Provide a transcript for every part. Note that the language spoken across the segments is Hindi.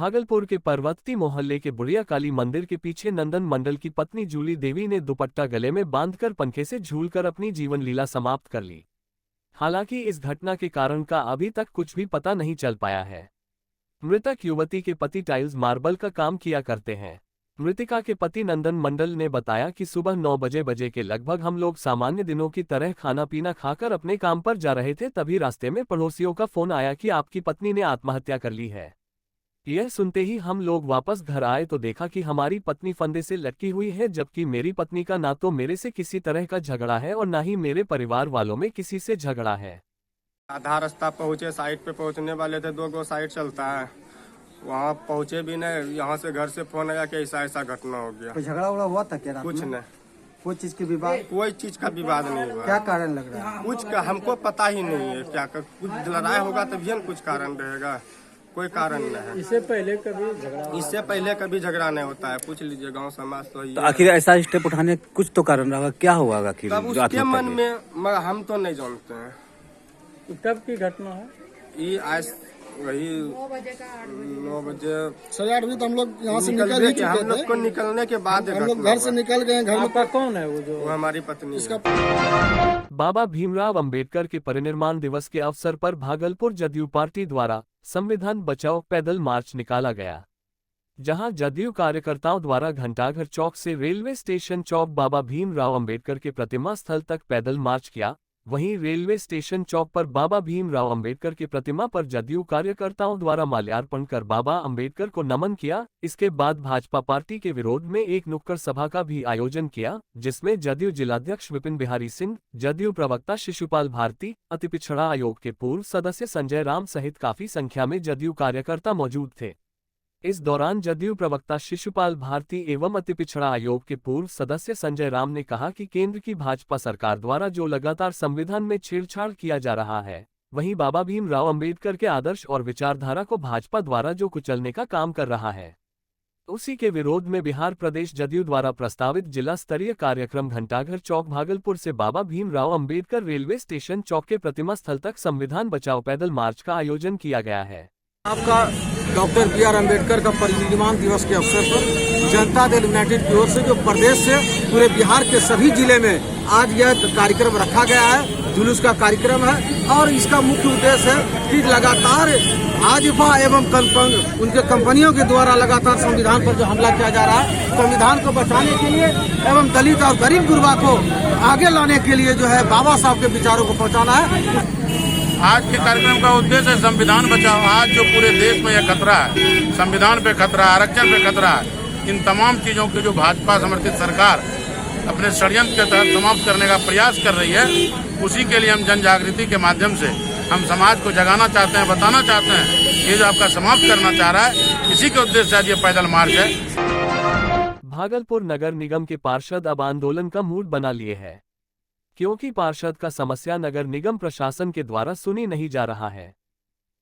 भागलपुर के पर्वती मोहल्ले के बुढ़िया काली मंदिर के पीछे नंदन मंडल की पत्नी जूली देवी ने दुपट्टा गले में बांधकर पंखे से झूलकर अपनी जीवन लीला समाप्त कर ली। हालांकि इस घटना के कारण का अभी तक कुछ भी पता नहीं चल पाया है। मृतक युवती के पति टाइल्स मार्बल का काम किया करते हैं। मृतिका के पति नंदन मंडल ने बताया कि सुबह 9 बजे के लगभग हम लोग सामान्य दिनों की तरह खाना पीना खाकर अपने काम पर जा रहे थे, तभी रास्ते में पड़ोसियों का फोन आया कि आपकी पत्नी ने आत्महत्या कर ली है। यह सुनते ही हम लोग वापस घर आए तो देखा कि हमारी पत्नी फंदे से लटकी हुई है, जबकि मेरी पत्नी का ना तो मेरे से किसी तरह का झगड़ा है और ना ही मेरे परिवार वालों में किसी से झगड़ा है। आधा रास्ता पहुँचे, साइड पे पहुँचने वाले थे, 2 साइड चलता है, वहाँ पहुँचे भी नहीं। यहाँ से घर से फोन आया कि ऐसा ऐसा घटना हो गया। कोई झगड़ा उगड़ा हुआ था क्या? कुछ नहीं, कोई चीज के विवाद? कोई चीज का विवाद नहीं हुआ। क्या कारण लग रहा है? कुछ का हमको पता ही नहीं है क्या कुछ लड़ाई होगा तभी न कुछ कारण रहेगा, कोई कारण नहीं है। इससे पहले कभी झगड़ा नहीं होता है, पूछ लीजिए गांव समाज। तो आखिर ऐसा स्टेप उठाने कुछ तो कारण रहा, क्या हुआ आखिर? तब उसके मन में मगर हम तो नहीं जानते हैं। कब की घटना है ये? आज वही 9 बजे 8:30 बजे तो हम लोग यहाँ से निकल ही चुके थे। हम लोग को निकलने के बाद हम लोग घर से निकल गए। घर में कौन है वो हमारी पत्नी है। बाबा भीमराव अंबेडकर के परिनिर्वाण दिवस के अवसर पर भागलपुर जदयू पार्टी द्वारा संविधान बचाओ पैदल मार्च निकाला गया, जहां जदयू कार्यकर्ताओं द्वारा घंटाघर चौक से रेलवे स्टेशन चौक बाबा भीमराव अंबेडकर के प्रतिमा स्थल तक पैदल मार्च किया। वहीं रेलवे स्टेशन चौक पर बाबा भीमराव अंबेडकर की प्रतिमा पर जदयू कार्यकर्ताओं द्वारा माल्यार्पण कर बाबा अंबेडकर को नमन किया। इसके बाद भाजपा पार्टी के विरोध में एक नुक्कड़ सभा का भी आयोजन किया, जिसमें जदयू जिलाध्यक्ष विपिन बिहारी सिंह, जदयू प्रवक्ता शिशुपाल भारती, अति पिछड़ा आयोग के पूर्व सदस्य संजय राम सहित काफी संख्या में जदयू कार्यकर्ता मौजूद थे। इस दौरान जदयू प्रवक्ता शिशुपाल भारती एवं अति पिछड़ा आयोग के पूर्व सदस्य संजय राम ने कहा कि केंद्र की भाजपा सरकार द्वारा जो लगातार संविधान में छेड़छाड़ किया जा रहा है, वहीं बाबा भीमराव अंबेडकर के आदर्श और विचारधारा को भाजपा द्वारा जो कुचलने का काम कर रहा है, उसी के विरोध में बिहार प्रदेश जदयू द्वारा प्रस्तावित जिला स्तरीय कार्यक्रम घंटाघर चौक भागलपुर से बाबा भीमराव अंबेडकर रेलवे स्टेशन चौक के प्रतिमा स्थल तक संविधान बचाओ पैदल मार्च का आयोजन किया गया है। आपका डॉक्टर बी.आर. अम्बेडकर का परिनिर्वाण दिवस के अवसर पर जनता दल यूनाइटेड की ओर से जो प्रदेश से पूरे बिहार के सभी जिले में आज यह कार्यक्रम रखा गया है, जुलूस का कार्यक्रम है। और इसका मुख्य उद्देश्य है कि लगातार भाजपा एवं उनके कंपनियों के द्वारा लगातार संविधान पर जो हमला किया जा रहा है, संविधान को बचाने के लिए एवं दलित और गरीब गुरबा को आगे लाने के लिए जो है बाबा साहब के विचारों को पहुँचाना है। आज के कार्यक्रम का उद्देश्य है संविधान बचाओ। आज जो पूरे देश में यह खतरा है, संविधान पे खतरा, आरक्षण पे खतरा है, इन तमाम चीजों की जो भाजपा समर्थित सरकार अपने षड्यंत्र के तहत समाप्त करने का प्रयास कर रही है, उसी के लिए हम जन जागृति के माध्यम से हम समाज को जगाना चाहते हैं, बताना चाहते हैं ये जो आपका समाप्त करना चाह रहा है, इसी के उद्देश्य से आज ये पैदल मार्च है। भागलपुर नगर निगम के पार्षद अब आंदोलन का मूड बना लिए है, क्योंकि पार्षद का समस्या नगर निगम प्रशासन के द्वारा सुनी नहीं जा रहा है।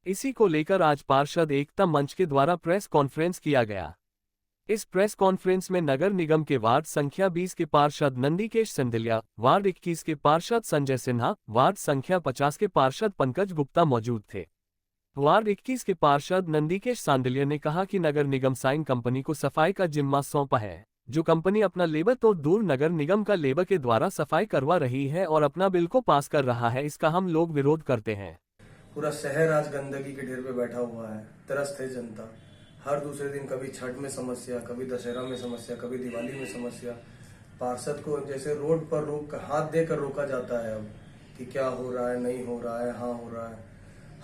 इसी को लेकर आज पार्षद एकता मंच के द्वारा प्रेस कॉन्फ्रेंस किया गया। इस प्रेस कॉन्फ्रेंस में नगर निगम के वार्ड संख्या 20 के पार्षद नंदीकेश सिंधिलिया, वार्ड 21 के पार्षद संजय सिन्हा, वार्ड संख्या 50 के पार्षद पंकज गुप्ता मौजूद थे। वार्ड 21 के पार्षद नंदीकेश सांडिलिया ने कहा कि नगर निगम साइन कंपनी को सफाई का जिम्मा सौंपा है, जो कंपनी अपना लेबर तो दूर नगर निगम का लेबर के द्वारा सफाई करवा रही है और अपना बिल को पास कर रहा है। इसका हम लोग विरोध करते हैं। पूरा शहर आज गंदगी के ढेर पे बैठा हुआ है, त्रस्त है जनता। हर दूसरे दिन कभी छठ में समस्या, कभी दशहरा में समस्या, कभी दिवाली में समस्या। पार्षद को जैसे रोड पर हाथ देकर रोका जाता है अब कि क्या हो रहा है, नहीं हो रहा है, हाँ हो रहा है।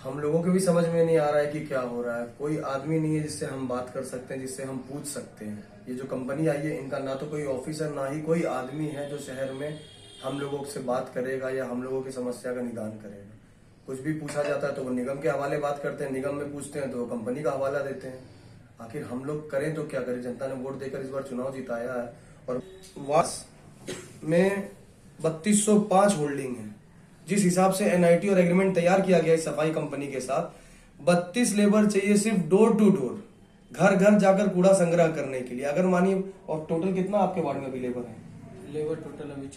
हम लोगों को भी समझ में नहीं आ रहा है कि क्या हो रहा है। कोई आदमी नहीं है जिससे हम बात कर सकते हैं, जिससे हम पूछ सकते हैं। ये जो कंपनी आई है, इनका ना तो कोई ऑफिसर ना ही कोई आदमी है जो शहर में हम लोगों से बात करेगा या हम लोगों की समस्या का निदान करेगा। कुछ भी पूछा जाता है तो वो निगम के हवाले बात करते हैं, निगम में पूछते हैं तो वो कंपनी का हवाला देते हैं। आखिर हम लोग करें तो क्या करें? जनता ने वोट देकर इस बार चुनाव जिताया है और वास में 3205 होल्डिंग है। जिस हिसाब से एनआईटी और एग्रीमेंट तैयार किया गया है सफाई कंपनी के साथ, 32 लेबर चाहिए सिर्फ डोर टू डोर, घर घर जाकर कूड़ा संग्रह करने के लिए। अगर मानिए, और टोटल कितना आपके वार्ड में भी लेबर है? लेबर टोटल अभी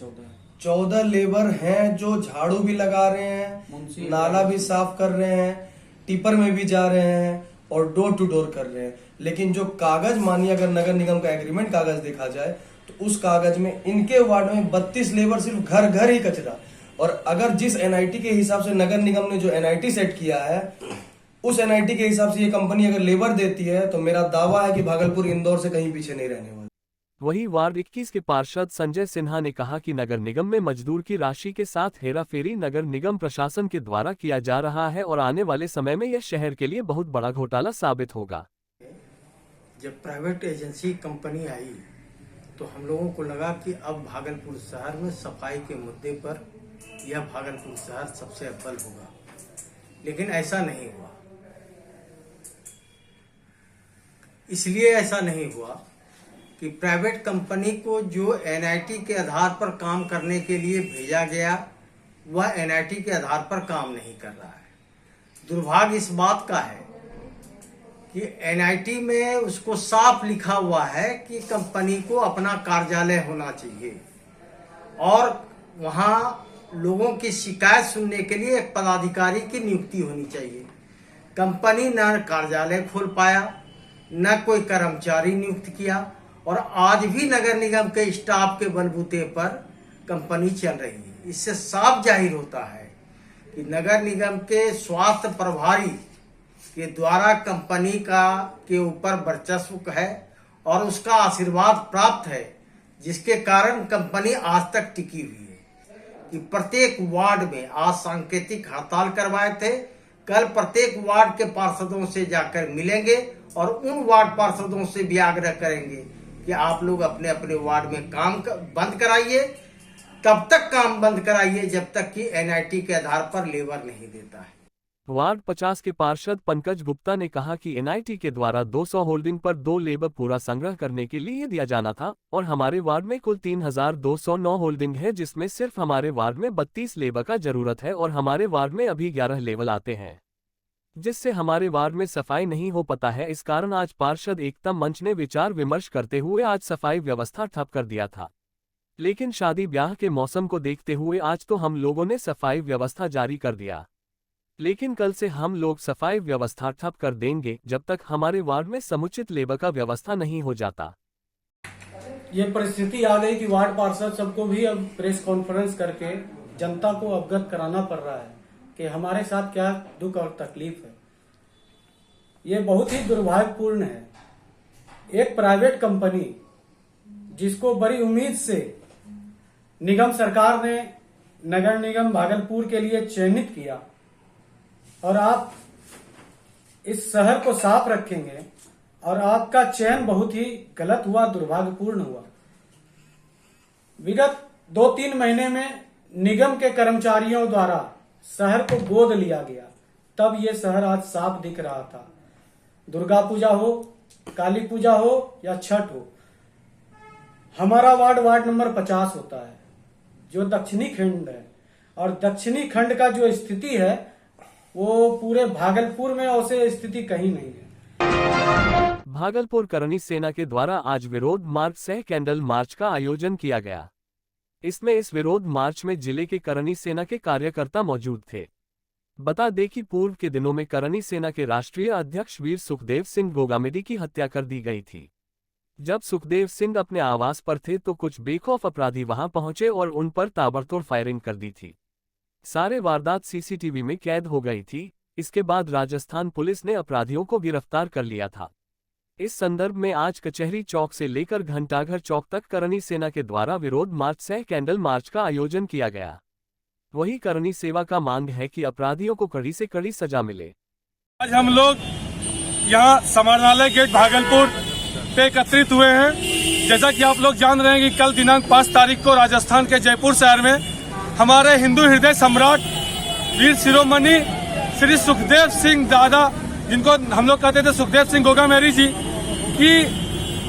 14 लेबर हैं जो झाड़ू भी लगा रहे हैं, नाला भी साफ कर रहे हैं, टिपर में भी जा रहे हैं, और डोर टू डोर कर रहे हैं। लेकिन जो कागज मानिए अगर नगर निगम का एग्रीमेंट कागज देखा जाए तो उस कागज में इनके वार्ड में 32 लेबर सिर्फ घर घर ही कचरा। और अगर जिस एनआईटी के हिसाब से नगर निगम ने जो एनआईटी सेट किया है उस एनआईटी के हिसाब से ये कंपनी अगर लेबर देती है तो मेरा दावा है कि भागलपुर इंदौर से कहीं पीछे नहीं रहने वाला। वहीं वार्ड 21 के पार्षद संजय सिन्हा ने कहा कि नगर निगम में मजदूर की राशि के साथ हेराफेरी नगर निगम प्रशासन के द्वारा किया जा रहा है और आने वाले समय में यह शहर के लिए बहुत बड़ा घोटाला साबित होगा। जब प्राइवेट एजेंसी कंपनी आई तो हम लोगों को लगा कि अब भागलपुर शहर में सफाई के मुद्दे पर यह भागलपुर शहर सबसे अव्वल होगा, लेकिन ऐसा नहीं हुआ। इसलिए ऐसा नहीं हुआ कि प्राइवेट कंपनी को जो एनआईटी के आधार पर काम करने के लिए भेजा गया वह एनआईटी के आधार पर काम नहीं कर रहा है। दुर्भाग्य इस बात का है कि एनआईटी में उसको साफ लिखा हुआ है कि कंपनी को अपना कार्यालय होना चाहिए और वहां लोगों की शिकायत सुनने के लिए एक पदाधिकारी की नियुक्ति होनी चाहिए। कंपनी न कार्यालय खोल पाया, न कोई कर्मचारी नियुक्त किया और आज भी नगर निगम के स्टाफ के बलबूते पर कंपनी चल रही है। इससे साफ जाहिर होता है कि नगर निगम के स्वास्थ्य प्रभारी के द्वारा कंपनी के ऊपर वर्चस्व है और उसका आशीर्वाद प्राप्त है, जिसके कारण कंपनी आज तक टिकी हुई है। कि प्रत्येक वार्ड में आज सांकेतिक हड़ताल करवाए थे, कल प्रत्येक वार्ड के पार्षदों से जाकर मिलेंगे और उन वार्ड पार्षदों से भी आग्रह करेंगे कि आप लोग अपने अपने वार्ड में काम बंद कराइए। तब तक काम बंद कराइए जब तक कि एनआईटी के आधार पर लेबर नहीं देता है। वार्ड 50 के पार्षद पंकज गुप्ता ने कहा कि एनआईटी के द्वारा 200 होल्डिंग पर 2 लेबर पूरा संग्रह करने के लिए दिया जाना था और हमारे वार्ड में कुल 3209 होल्डिंग है, जिसमें सिर्फ हमारे वार्ड में 32 लेबर का जरूरत है और हमारे वार्ड में अभी 11 लेबर आते हैं, जिससे हमारे वार्ड में सफाई नहीं हो पाता है। इस कारण आज पार्षद एकता मंच ने विचार विमर्श करते हुए आज सफाई व्यवस्था ठप कर दिया था, लेकिन शादी ब्याह के मौसम को देखते हुए आज तो हम लोगों ने सफाई व्यवस्था जारी कर दिया, लेकिन कल से हम लोग सफाई व्यवस्था ठप कर देंगे जब तक हमारे वार्ड में समुचित लेबर का व्यवस्था नहीं हो जाता। ये परिस्थिति आ गई कि वार्ड पार्षद सबको भी अब प्रेस कॉन्फ्रेंस करके जनता को अवगत कराना पड़ रहा है कि हमारे साथ क्या दुख और तकलीफ है। ये बहुत ही दुर्भाग्यपूर्ण है। एक प्राइवेट कंपनी जिसको बड़ी उम्मीद से निगम सरकार ने नगर निगम भागलपुर के लिए चयनित किया और आप इस शहर को साफ रखेंगे और आपका चयन बहुत ही गलत हुआ, दुर्भाग्यपूर्ण हुआ। विगत 2-3 महीने में निगम के कर्मचारियों द्वारा शहर को गोद लिया गया, तब ये शहर आज साफ दिख रहा था। दुर्गा पूजा हो, काली पूजा हो या छठ हो, हमारा वार्ड नंबर 50 होता है जो दक्षिणी खंड है और दक्षिणी खंड का जो स्थिति है वो पूरे भागलपुर में ऐसे स्थिति कहीं नहीं है। भागलपुर करनी सेना के द्वारा आज विरोध मार्च सह कैंडल मार्च का आयोजन किया गया। इसमें इस विरोध मार्च में जिले के करनी सेना के कार्यकर्ता मौजूद थे। बता दें कि पूर्व के दिनों में करनी सेना के राष्ट्रीय अध्यक्ष वीर सुखदेव सिंह गोगामेडी की हत्या कर दी गई थी। जब सुखदेव सिंह अपने आवास पर थे तो कुछ बेखौफ अपराधी वहां पहुंचे और उन पर ताबड़तोड़ फायरिंग कर दी थी। सारे वारदात सीसीटीवी में कैद हो गई थी। इसके बाद राजस्थान पुलिस ने अपराधियों को गिरफ्तार कर लिया था। इस संदर्भ में आज कचहरी चौक से लेकर घंटाघर चौक तक करनी सेना के द्वारा विरोध मार्च सह कैंडल मार्च का आयोजन किया गया। वही करनी सेवा का मांग है कि अपराधियों को कड़ी से कड़ी सजा मिले। आज हम लोग यहाँ समाहरणालय गेट भागलपुर पे एकत्रित हुए हैं। जैसा कि आप लोग जान रहे हैं कि कल दिनांक 5 तारीख को राजस्थान के जयपुर शहर में हमारे हिंदू हृदय सम्राट वीर शिरोमणि श्री सुखदेव सिंह दादा, जिनको हम लोग कहते थे सुखदेव सिंह गोगामेडी जी, की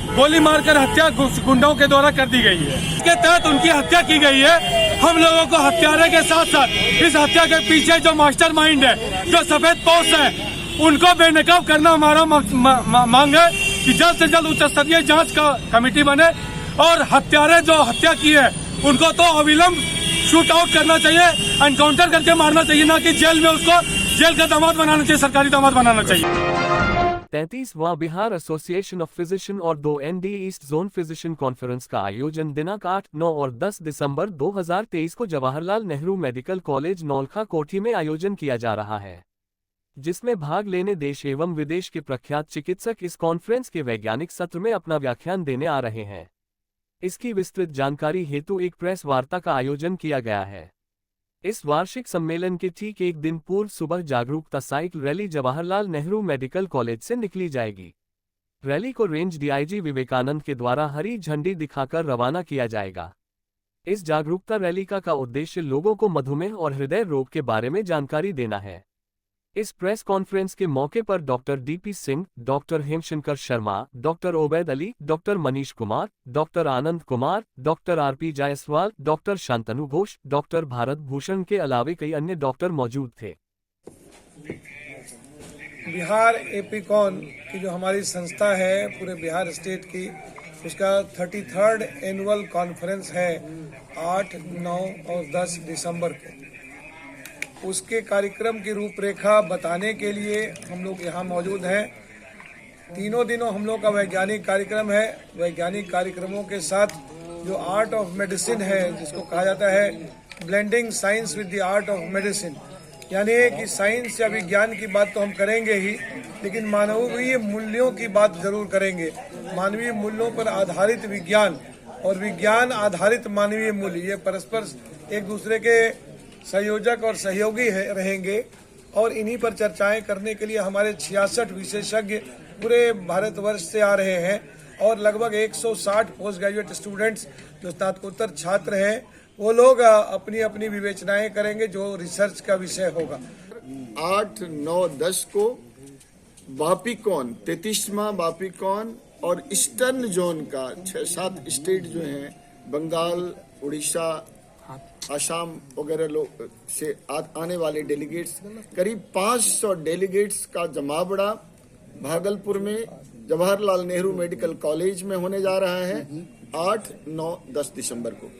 गोली मारकर हत्या गुंडों के द्वारा कर दी गई है। इसके तहत उनकी हत्या की गई है। हम लोगों को हत्यारे के साथ साथ इस हत्या के पीछे जो मास्टरमाइंड है, जो सफेद पोस्ट है, उनको बेनकाब करना हमारा मांग है कि जल्द से जल्द उच्च स्तरीय जांच का कमेटी बने और हत्यारे जो हत्या की है उनको तो अविलंब शूट आउट करना चाहिए, एनकाउंटर करके मारना चाहिए, ना कि जेल में उसको जेल का दामाद बनाना चाहिए, सरकारी दामाद बनाना चाहिए। 33वां बिहार एसोसिएशन ऑफ फिजिशियन और 2 ND east zone physician conference का आयोजन दिनांक 8, 9 और 10 दिसंबर 2023 को जवाहरलाल नेहरू मेडिकल कॉलेज नौलखा कोठी में आयोजन किया जा रहा है, जिसमें भाग लेने देश एवं विदेश के प्रख्यात चिकित्सक इस कॉन्फ्रेंस के वैज्ञानिक सत्र में अपना व्याख्यान देने आ रहे हैं। इसकी विस्तृत जानकारी हेतु एक प्रेस वार्ता का आयोजन किया गया है। इस वार्षिक सम्मेलन के ठीक एक दिन पूर्व सुबह जागरूकता cycle rally Jawaharlal Nehru medical college से निकली जाएगी। रैली को रेंज DIG विवेकानंद के द्वारा हरी झंडी दिखाकर रवाना किया जाएगा। इस जागरूकता रैली का उद्देश्य लोगों को मधुमेह और हृदय रोग के बारे में जानकारी देना है। इस प्रेस कॉन्फ्रेंस के मौके पर doctor DP Singh, doctor Hemshankar Sharma, doctor Obaid Ali, doctor Manish Kumar, doctor Anand Kumar, doctor RP Jaiswal, doctor Shantanu Ghosh, doctor Bharat Bhushan के अलावे कई अन्य डॉक्टर मौजूद थे। बिहार एपिकॉन की जो हमारी संस्था है पूरे बिहार स्टेट की, उसका 33rd एनुअल कॉन्फ्रेंस है 8, 9 और 10 दिसंबर को। उसके कार्यक्रम की रूपरेखा बताने के लिए हम लोग यहाँ मौजूद हैं। तीनों दिनों हम लोग का वैज्ञानिक कार्यक्रम है। वैज्ञानिक कार्यक्रमों के साथ जो आर्ट ऑफ मेडिसिन है, जिसको कहा जाता है blending science with the art of medicine, यानी कि साइंस या विज्ञान की बात तो हम करेंगे ही, लेकिन मानवीय मूल्यों की बात जरूर करेंगे। मानवीय मूल्यों पर आधारित विज्ञान और विज्ञान आधारित मानवीय मूल्य, ये परस्पर एक दूसरे के संयोजक और सहयोगी रहेंगे। और इन्हीं पर चर्चाएं करने के लिए हमारे 66 विशेषज्ञ पूरे भारतवर्ष से आ रहे हैं और लगभग 160 पोस्ट ग्रेजुएट स्टूडेंट्स जो स्नातकोत्तर छात्र हैं, वो लोग अपनी अपनी विवेचनाएं करेंगे जो रिसर्च का विषय होगा। 8, 9, 10 को वापिकॉन 33वां वापिकॉन और ईस्टर्न जोन का 6-7 स्टेट जो हैं, बंगाल, उड़ीसा, आसाम वगैरह लोग से आने वाले डेलीगेट्स, करीब 500 डेलीगेट्स का जमावड़ा भागलपुर में जवाहरलाल नेहरू मेडिकल कॉलेज में होने जा रहा है 8, 9, 10 दिसंबर को।